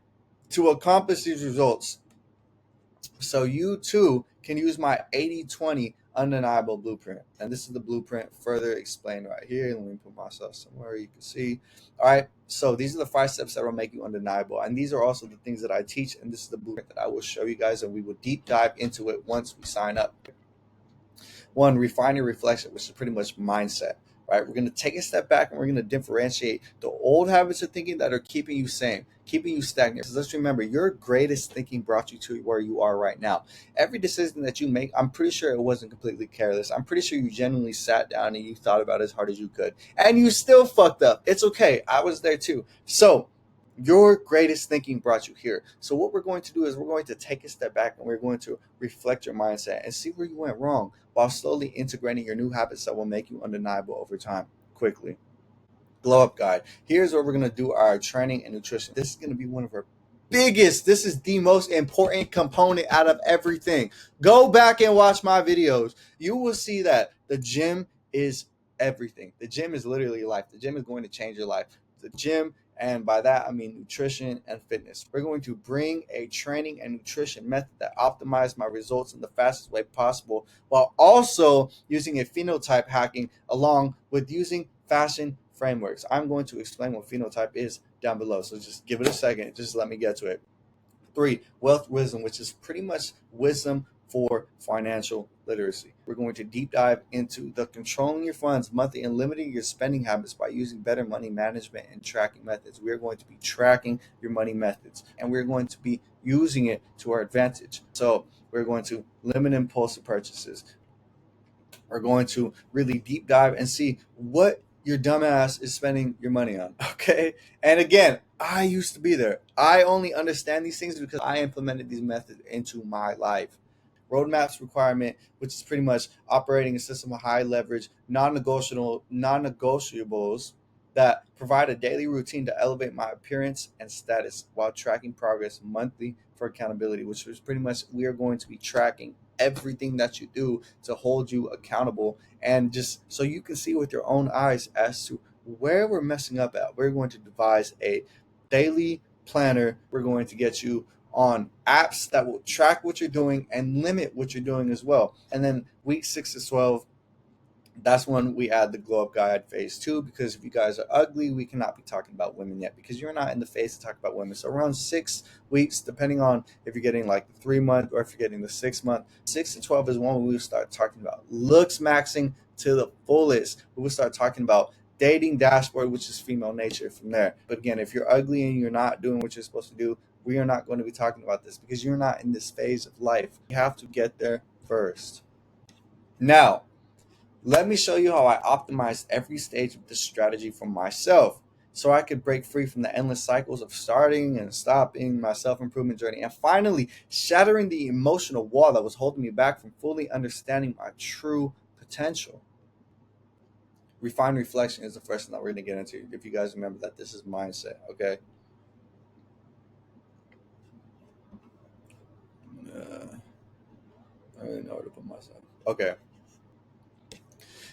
to accomplish these results. So you too can use my 80-20 undeniable blueprint. And this is the blueprint further explained right here. Let me put myself somewhere you can see. All right. So these are the 5 steps that will make you undeniable. And these are also the things that I teach. And this is the blueprint that I will show you guys. And we will deep dive into it once we sign up. 1, refining reflection, which is pretty much mindset. Right? We're going to take a step back and we're going to differentiate the old habits of thinking that are keeping you sane, keeping you stagnant. Because let's remember, your greatest thinking brought you to where you are right now. Every decision that you make, I'm pretty sure it wasn't completely careless. I'm pretty sure you genuinely sat down and you thought about it as hard as you could. And you still fucked up. It's okay. I was there too. So your greatest thinking brought you here. So what we're going to do is we're going to take a step back and we're going to reflect your mindset and see where you went wrong, while slowly integrating your new habits that will make you undeniable over time quickly. Glow up guide. Here's where we're going to do our training and nutrition. This is going to be one of our biggest, this is the most important component out of everything. Go back and watch my videos. You will see that the gym is everything. The gym is literally life. The gym is going to change your life. The gym, and by that I mean nutrition and fitness. We're going to bring a training and nutrition method that optimizes my results in the fastest way possible, while also using a phenotype hacking along with using fashion frameworks. I'm going to explain what phenotype is down below, so just give it a second. Just let me get to it. 3, wealth wisdom, which is pretty much wisdom for financial literacy. We're going to deep dive into the controlling your funds monthly and limiting your spending habits by using better money management and tracking methods. We're going to be tracking your money methods, and we're going to be using it to our advantage. So we're going to limit impulsive purchases. We're going to really deep dive and see what your dumbass is spending your money on. Okay. And again, I used to be there. I only understand these things because I implemented these methods into my life. Roadmaps requirement, which is pretty much operating a system of high leverage, non-negotiables that provide a daily routine to elevate my appearance and status while tracking progress monthly for accountability, which is pretty much we are going to be tracking everything that you do to hold you accountable, and just so you can see with your own eyes as to where we're messing up at. We're going to devise a daily planner. We're going to get you on apps that will track what you're doing and limit what you're doing as well. And then week 6 to 12, that's when we add the glow up guide phase 2, because if you guys are ugly, we cannot be talking about women yet because you're not in the phase to talk about women. So around 6 weeks, depending on if you're getting like the 3 month or if you're getting the 6 month, 6 to 12 is when we will start talking about looks maxing to the fullest. We will start talking about dating dashboard, which is female nature from there. But again, if you're ugly and you're not doing what you're supposed to do, we are not going to be talking about this because you're not in this phase of life. You have to get there first. Now, let me show you how I optimized every stage of this strategy for myself so I could break free from the endless cycles of starting and stopping my self-improvement journey and finally shattering the emotional wall that was holding me back from fully understanding my true potential. Refined reflection is the first thing that we're going to get into. If you guys remember that this is mindset, okay? I don't know where to put myself. Okay.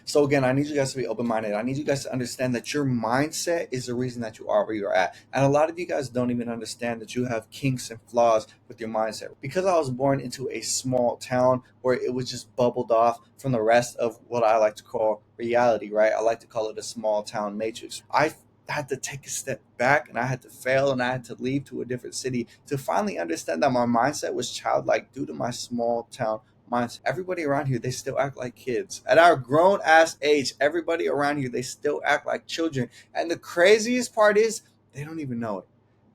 So again, I need you guys to be open-minded. I need you guys to understand that your mindset is the reason that you are where you're at. And a lot of you guys don't even understand that you have kinks and flaws with your mindset. Because I was born into a small town where it was just bubbled off from the rest of what I like to call reality, right? I like to call it a small town matrix. I had to take a step back and I had to fail and I had to leave to a different city to finally understand that my mindset was childlike due to my small town mindset. Everybody around here, they still act like kids. At our grown ass age, everybody around here, they still act like children. And the craziest part is they don't even know it.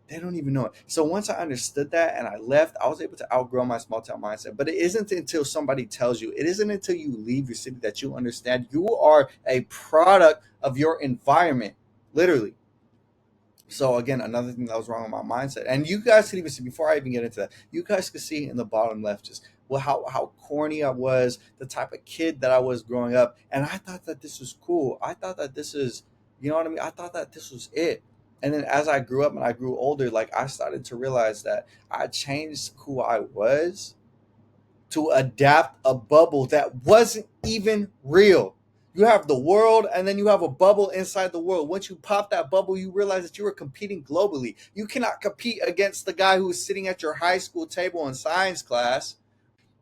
They don't even know it. So once I understood that and I left, I was able to outgrow my small town mindset. But it isn't until somebody tells you, it isn't until you leave your city that you understand you are a product of your environment, literally. So again, another thing that was wrong with my mindset, and you guys could even see before I even get into that, you guys could see in the bottom left just well how corny I was, the type of kid that I was growing up, and I thought that this was cool. I thought that this is, you know what I mean? I thought that this was it. And then as I grew up and I grew older, like I started to realize that I changed who I was to adapt a bubble that wasn't even real. You have the world and then you have a bubble inside the world. Once you pop that bubble, you realize that you are competing globally. You cannot compete against the guy who is sitting at your high school table in science class.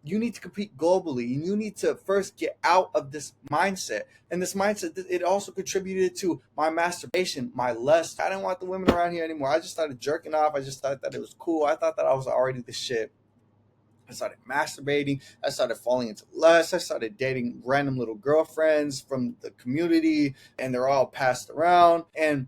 You need to compete globally, and you need to first get out of this mindset. And this mindset, it also contributed to my masturbation, my lust. I didn't want the women around here anymore. I just started jerking off. I just thought that it was cool. I thought that I was already the shit. I started masturbating. I started falling into lust. I started dating random little girlfriends from the community, and they're all passed around. And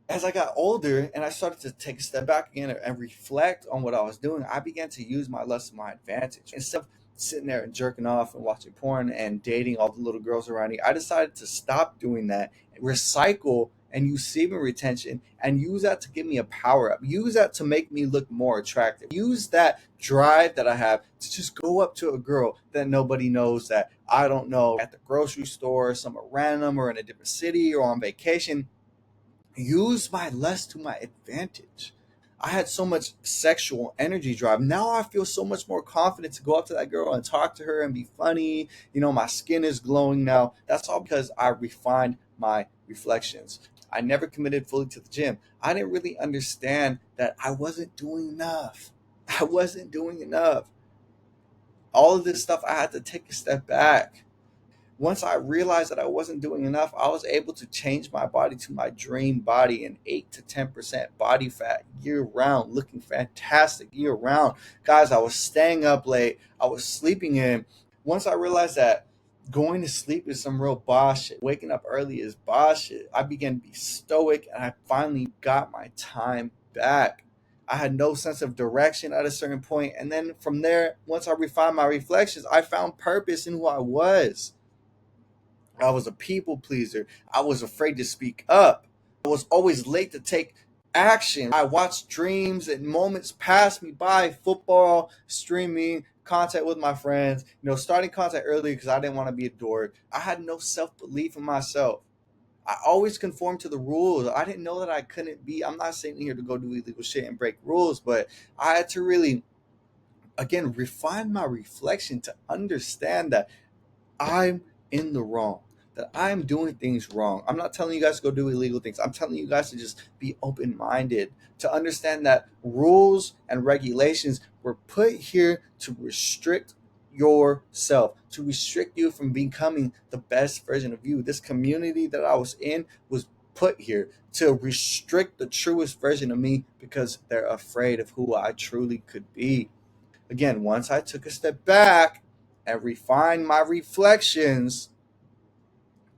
as I got older and I started to take a step back again and reflect on what I was doing, I began to use my lust to my advantage. Instead of sitting there and jerking off and watching porn and dating all the little girls around me, I decided to stop doing that, recycle and use semen retention and use that to give me a power up. Use that to make me look more attractive. Use that drive that I have to just go up to a girl that nobody knows, that I don't know, at the grocery store, somewhere random or in a different city or on vacation. Use my lust to my advantage. I had so much sexual energy drive. Now I feel so much more confident to go up to that girl and talk to her and be funny. You know, my skin is glowing now. That's all because I refined my reflections. I never committed fully to the gym. I didn't really understand that I wasn't doing enough. I wasn't doing enough. All of this stuff, I had to take a step back. Once I realized that I wasn't doing enough, I was able to change my body to my dream body in 8 to 10% body fat year round, looking fantastic year round. Guys, I was staying up late. I was sleeping in. Once I realized that going to sleep is some real boss shit, waking up early is boss shit, I began to be stoic and I finally got my time back. I had no sense of direction at a certain point. And then from there, once I refined my reflections, I found purpose in who I was. I was a people pleaser. I was afraid to speak up. I was always late to take action. I watched dreams and moments pass me by, football, streaming, contact with my friends, starting contact early because I didn't want to be a dork. I had no self-belief in myself. I always conformed to the rules. I didn't know that I couldn't be. I'm not sitting here to go do illegal shit and break rules, but I had to really, again, refine my reflection to understand that I'm in the wrong, that I'm doing things wrong. I'm not telling you guys to go do illegal things. I'm telling you guys to just be open-minded, to understand that rules and regulations were put here to restrict yourself, to restrict you from becoming the best version of you. This community that I was in was put here to restrict the truest version of me because they're afraid of who I truly could be. Again, once I took a step back and refined my reflections,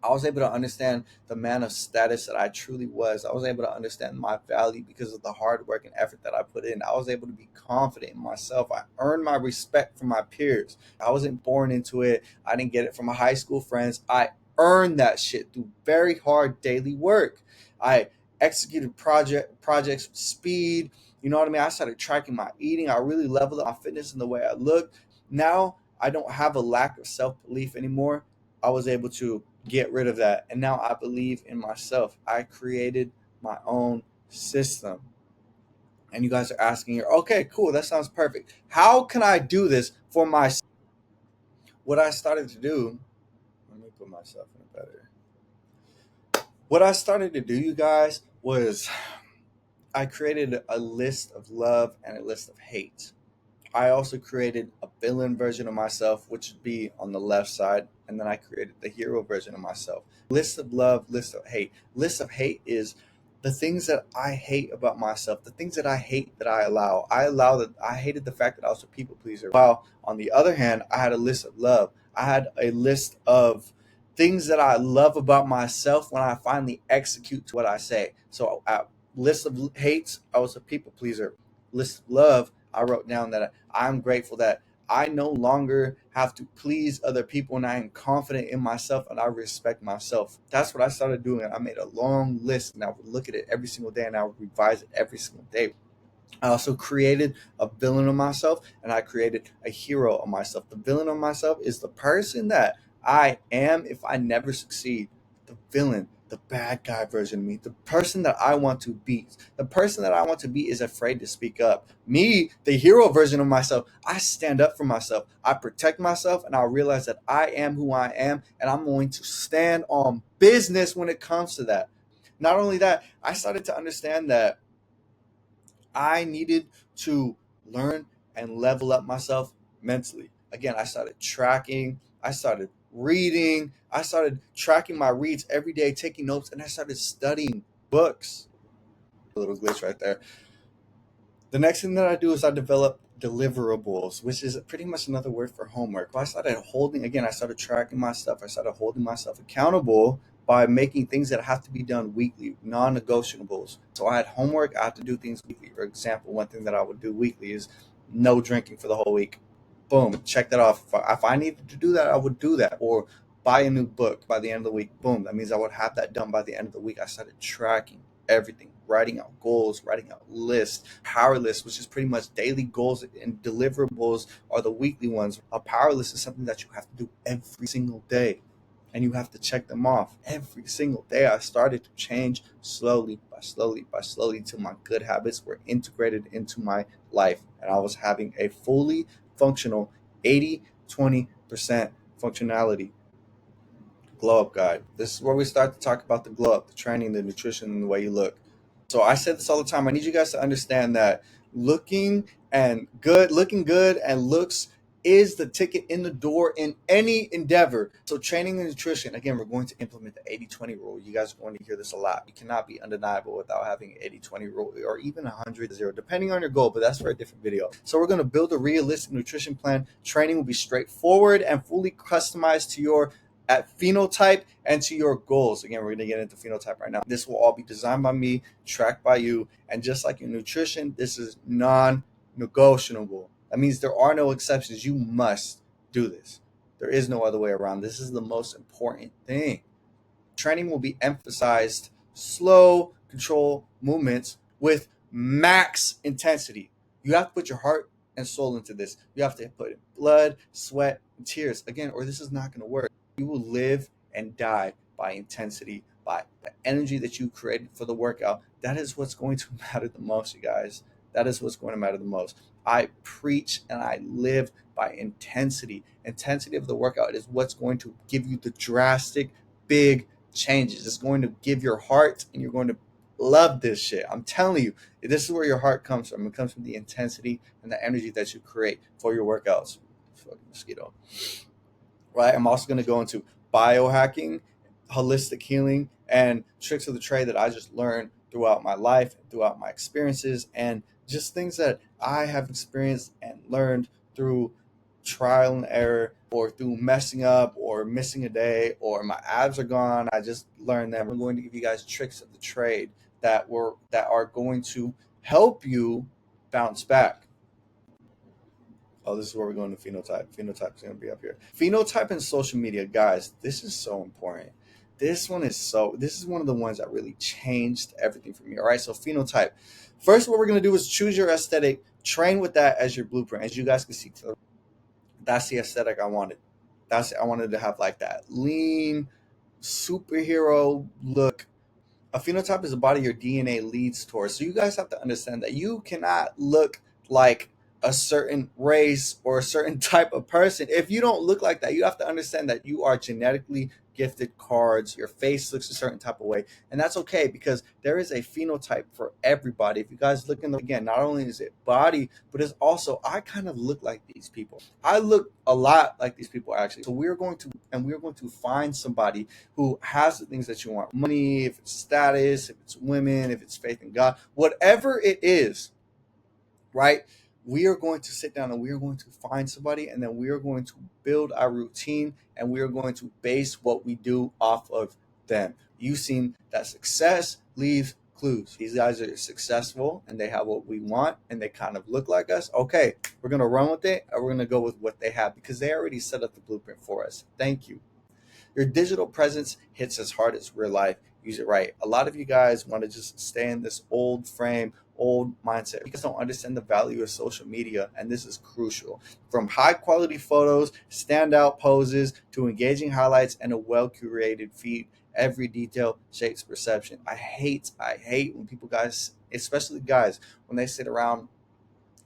I was able to understand the man of status that I truly was. I was able to understand my value because of the hard work and effort that I put in. I was able to be confident in myself. I earned my respect from my peers. I wasn't born into it. I didn't get it from my high school friends. I earned that shit through very hard daily work. I executed projects with speed. You know what I mean? I started tracking my eating. I really leveled up my fitness and the way I look. Now I don't have a lack of self-belief anymore. I was able to get rid of that. And now I believe in myself. I created my own system. And you guys are asking here, okay, cool, that sounds perfect. How can I do this for myself? What I started to do, let me put myself in a better. What I started to do, you guys, was I created a list of love and a list of hate. I also created a villain version of myself, which would be on the left side. And then I created the hero version of myself. List of love, list of hate. List of hate is the things that I hate about myself, the things that I hate that I allow. I hated the fact that I was a people pleaser. While on the other hand, I had a list of love. I had a list of things that I love about myself when I finally execute to what I say. So list of hates, I was a people pleaser. List of love, I wrote down that I'm grateful that I no longer have to please other people and I am confident in myself and I respect myself. That's what I started doing. I made a long list and I would look at it every single day and I would revise it every single day. I also created a villain of myself and I created a hero of myself. The villain of myself is the person that I am if I never succeed. The villain, the bad guy version of me, the person that I want to be. The person that I want to be is afraid to speak up. Me, the hero version of myself, I stand up for myself. I protect myself and I realize that I am who I am and I'm going to stand on business when it comes to that. Not only that, I started to understand that I needed to learn and level up myself mentally. Again, I started tracking, I started reading, I started tracking my reads every day, taking notes, and I started studying books. A little glitch right there. The next thing that I do is I develop deliverables, which is pretty much another word for homework. I started tracking my stuff. I started holding myself accountable by making things that have to be done weekly, non-negotiables. So I had homework, I had to do things weekly. For example, one thing that I would do weekly is no drinking for the whole week. Boom, check that off. If I needed to do that, I would do that. Or buy a new book by the end of the week. Boom, that means I would have that done by the end of the week. I started tracking everything, writing out goals, writing out lists, power lists, which is pretty much daily goals, and deliverables are the weekly ones. A power list is something that you have to do every single day and you have to check them off every single day. I started to change slowly by slowly till my good habits were integrated into my life and I was having a fully functional 80-20% functionality. Glow up guide. This is where we start to talk about the glow up, the training, the nutrition, and the way you look. So I say this all the time. I need you guys to understand that looking good and looks is the ticket in the door in any endeavor. So training and nutrition, again, we're going to implement the 80-20 rule. You guys are going to hear this a lot. You cannot be undeniable without having an 80-20 rule, or even 100-0, depending on your goal, but that's for a different video. So we're going to build a realistic nutrition plan. Training will be straightforward and fully customized to your phenotype and to your goals. Again, we're going to get into phenotype right now. This will all be designed by me, tracked by you, and just like your nutrition, this is non-negotiable. That means there are no exceptions. You must do this. There is no other way around. This is the most important thing. Training will be emphasized slow, controlled movements with max intensity. You have to put your heart and soul into this. You have to put in blood, sweat, and tears. Again, or this is not going to work. You will live and die by intensity, by the energy that you created for the workout. That is what's going to matter the most, you guys. That is what's going to matter the most. I preach and I live by intensity. Intensity of the workout is what's going to give you the drastic, big changes. It's going to give your heart, and you're going to love this shit. I'm telling you, this is where your heart comes from. It comes from the intensity and the energy that you create for your workouts. Fucking mosquito. Right? I'm also going to go into biohacking, holistic healing, and tricks of the trade that I just learned throughout my life, throughout my experiences, and just things that I have experienced and learned through trial and error, or through messing up or missing a day, or my abs are gone. I just learned them. We're going to give you guys tricks of the trade that are going to help you bounce back. Oh, this is where we're going to phenotype. Phenotype is going to be up here. Phenotype and social media, guys, this is so important. This is one of the ones that really changed everything for me. All right, so phenotype. First, what we're going to do is choose your aesthetic, train with that as your blueprint. As you guys can see, that's the aesthetic I wanted. I wanted to have like that lean superhero look. A phenotype is a body your DNA leads towards. So you guys have to understand that you cannot look like a certain race or a certain type of person. If you don't look like that, you have to understand that you are genetically gifted cards. Your face looks a certain type of way, and that's okay, because there is a phenotype for everybody. If you guys look again, not only is it body, but it's also, I kind of look like these people. I look a lot like these people, actually. So we're going to find somebody who has the things that you want: money, if it's status, if it's women, if it's faith in God, whatever it is, right? We are going to sit down and we are going to find somebody, and then we are going to build our routine, and we are going to base what we do off of them. You've seen that success leaves clues. These guys are successful and they have what we want and they kind of look like us. Okay, we're going to run with it, and we're going to go with what they have because they already set up the blueprint for us. Thank you. Your digital presence hits as hard as real life. Use it right. A lot of you guys want to just stay in this old frame, old mindset. You guys don't understand the value of social media, and this is crucial. From high quality photos, standout poses, to engaging highlights and a well curated feed, every detail shapes perception. I hate when people, guys, especially guys, when they sit around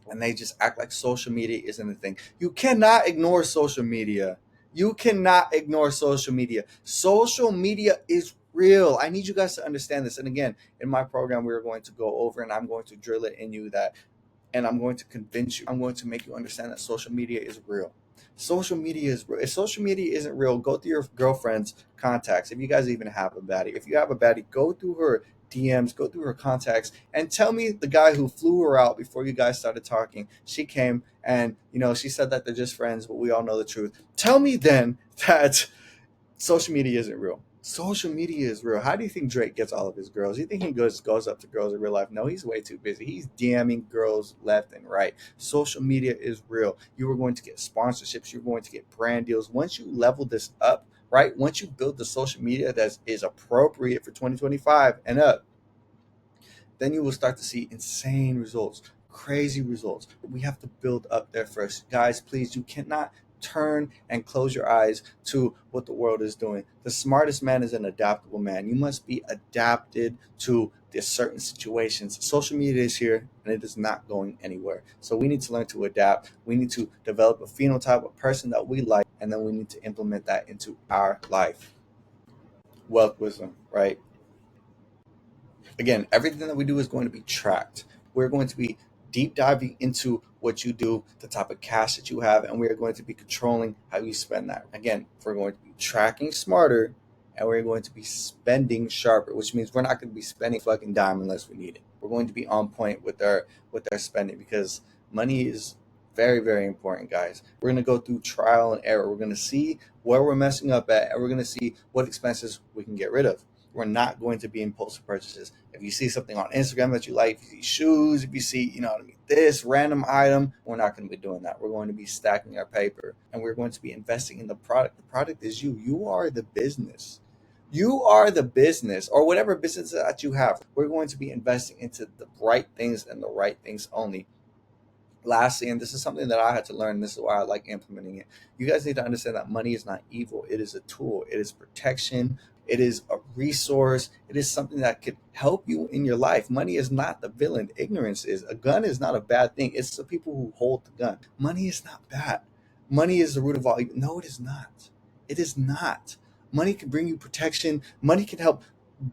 and they just act like social media isn't a thing. You cannot ignore social media. You cannot ignore social media. Social media is real. I need you guys to understand this. And again, in my program, we're going to go over, and I'm going to drill it in you that, and I'm going to convince you. I'm going to make you understand that social media is real. Social media is real. If social media isn't real, go through your girlfriend's contacts. If you guys even have a baddie. If you have a baddie, go through her DMs, go through her contacts, and tell me the guy who flew her out before you guys started talking. She came and, she said that they're just friends, but we all know the truth. Tell me then that social media isn't real. Social media is real. How do you think Drake gets all of his girls? Do you think he goes up to girls in real life? No, he's way too busy. He's DMing girls left and right. Social media is real. You are going to get sponsorships. You're going to get brand deals. Once you level this up, right? Once you build the social media that is appropriate for 2025 and up, then you will start to see insane results, crazy results. We have to build up there first. Guys, please, you cannot turn and close your eyes to what the world is doing. The smartest man is an adaptable man. You must be adapted to the certain situations. Social media is here and it is not going anywhere. So we need to learn to adapt. We need to develop a phenotype, a person that we like, and then we need to implement that into our life. Wealth, wisdom, right? Again, everything that we do is going to be tracked. We're going to be deep diving into what you do, the type of cash that you have, and we are going to be controlling how you spend that. Again, we're going to be tracking smarter, and we're going to be spending sharper, which means we're not going to be spending fucking dime unless we need it. We're going to be on point with our spending, because money is very, very important, guys. We're going to go through trial and error. We're going to see where we're messing up at, and we're going to see what expenses we can get rid of. We're not going to be impulsive purchases. If you see something on Instagram that you like, if you see shoes, if you see, you know what I mean, this random item, we're not going to be doing that. We're going to be stacking our paper, and we're going to be investing in the product. The product is you. You are the business. You are the business, or whatever business that you have. We're going to be investing into the right things and the right things only. Lastly, and this is something that I had to learn, this is why I like implementing it. You guys need to understand that money is not evil. It is a tool. It is protection. It is a resource. It is something that could help you in your life. Money is not the villain. Ignorance is. A gun is not a bad thing. It's the people who hold the gun. Money is not bad. Money is the root of all evil. No, it is not. It is not. Money can bring you protection. Money can help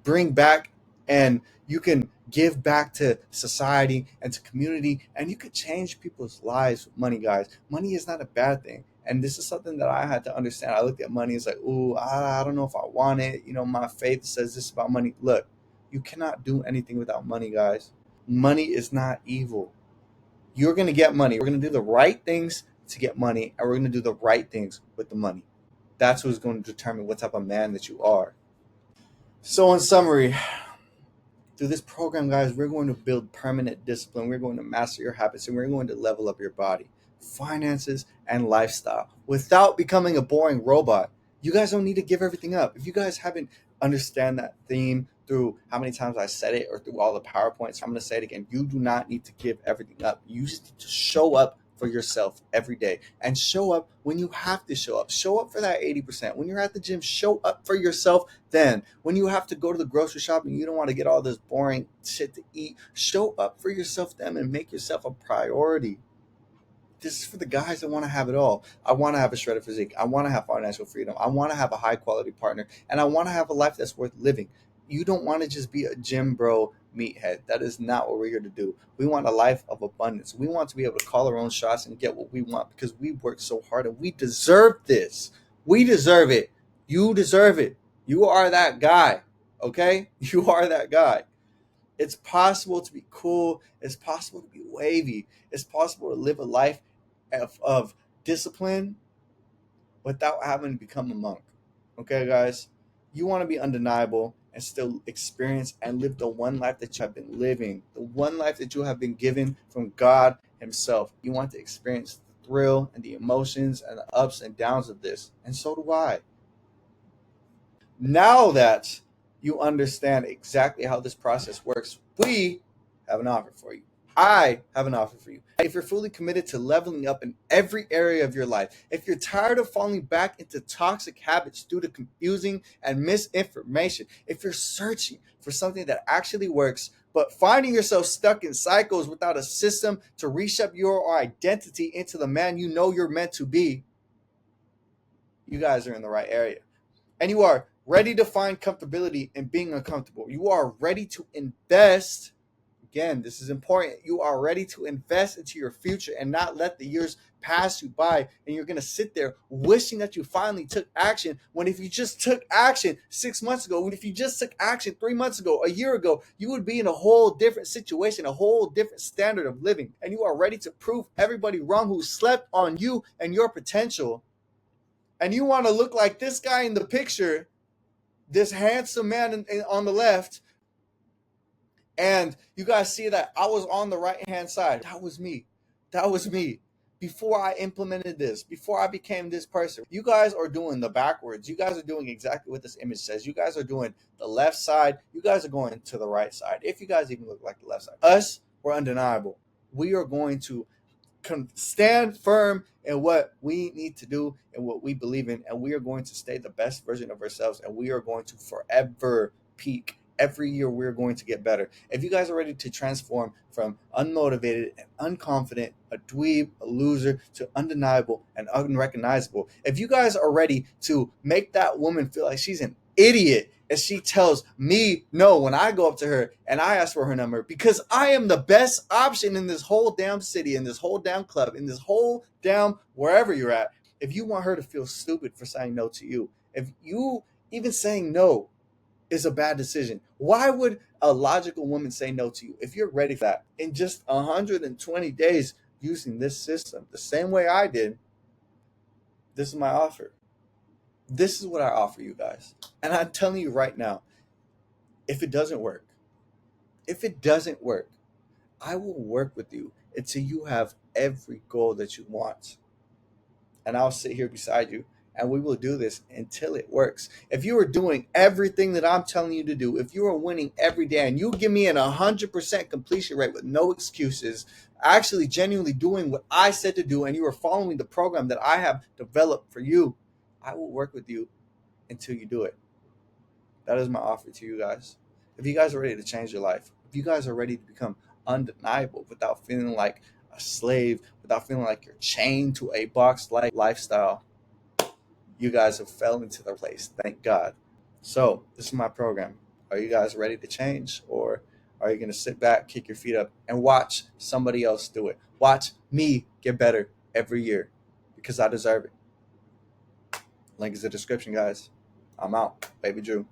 bring back, and you can give back to society and to community, and you could change people's lives with money, guys. Money is not a bad thing. And this is something that I had to understand. I looked at money as like, ooh, I don't know if I want it. You know, my faith says this about money. Look, you cannot do anything without money, guys. Money is not evil. You're going to get money. We're going to do the right things to get money, and we're going to do the right things with the money. That's what's going to determine what type of man that you are. So in summary, through this program, guys, we're going to build permanent discipline. We're going to master your habits, and we're going to level up your body, finances, and lifestyle without becoming a boring robot. You guys don't need to give everything up. If you guys haven't understand that theme through how many times I said it or through all the PowerPoints, I'm going to say it again. You do not need to give everything up. You just need to show up for yourself every day, and show up when you have to show up. Show up for that 80%. When you're at the gym, show up for yourself then. When you have to go to the grocery shop and you don't want to get all this boring shit to eat, show up for yourself then and make yourself a priority. This is for the guys that want to have it all. I want to have a shredded physique. I want to have financial freedom. I want to have a high quality partner, and I want to have a life that's worth living. You don't want to just be a gym bro meathead. That is not what we're here to do. We want a life of abundance. We want to be able to call our own shots and get what we want, because we work so hard and we deserve this. We deserve it. You deserve it. You are that guy. Okay? You are that guy. It's possible to be cool. It's possible to be wavy. It's possible to live a life of discipline without having to become a monk. Okay, guys? You want to be undeniable and still experience and live the one life that you have been living, the one life that you have been given from God Himself. You want to experience the thrill and the emotions and the ups and downs of this. And so do I. Now that you understand exactly how this process works, we have an offer for you. I have an offer for you. If you're fully committed to leveling up in every area of your life, if you're tired of falling back into toxic habits due to confusing and misinformation, if you're searching for something that actually works, but finding yourself stuck in cycles without a system to reshape your identity into the man you know you're meant to be, you guys are in the right area. And you are ready to find comfortability in being uncomfortable. You are ready to invest. Again, this is important. You are ready to invest into your future and not let the years pass you by. And you're going to sit there wishing that you finally took action, when if you just took action 6 months ago, when if you just took action 3 months ago, a year ago, you would be in a whole different situation, a whole different standard of living. And you are ready to prove everybody wrong who slept on you and your potential. And you want to look like this guy in the picture, this handsome man on the left, and you guys see that I was on the right-hand side. That was me. That was me. Before I implemented this, before I became this person. You guys are doing the backwards. You guys are doing exactly what this image says. You guys are doing the left side. You guys are going to the right side. If you guys even look like the left side. Us, we're undeniable. We are going to stand firm in what we need to do and what we believe in, and we are going to stay the best version of ourselves, and we are going to forever peak. Every year we're going to get better. If you guys are ready to transform from unmotivated and unconfident, a dweeb, a loser, to undeniable and unrecognizable, if you guys are ready to make that woman feel like she's an idiot and she tells me no when I go up to her and I ask for her number because I am the best option in this whole damn city, in this whole damn club, in this whole damn wherever you're at. If you want her to feel stupid for saying no to you, if you even saying no is a bad decision, why would a logical woman say no to you? If you're ready for that in just 120 days using this system the same way I did, this is my offer. This is what I offer you guys. And I'm telling you right now, if it doesn't work, I will work with you until you have every goal that you want. And I'll sit here beside you and we will do this until it works. If you are doing everything that I'm telling you to do, if you are winning every day and you give me an 100% completion rate with no excuses, actually genuinely doing what I said to do, and you are following the program that I have developed for you, I will work with you until you do it. That is my offer to you guys. If you guys are ready to change your life, if you guys are ready to become undeniable without feeling like a slave, without feeling like you're chained to a box-like lifestyle, you guys have fell into their place. Thank God. So this is my program. Are you guys ready to change, or are you going to sit back, kick your feet up, and watch somebody else do it? Watch me get better every year because I deserve it. Link is in the description, guys. I'm out. Baby Drew.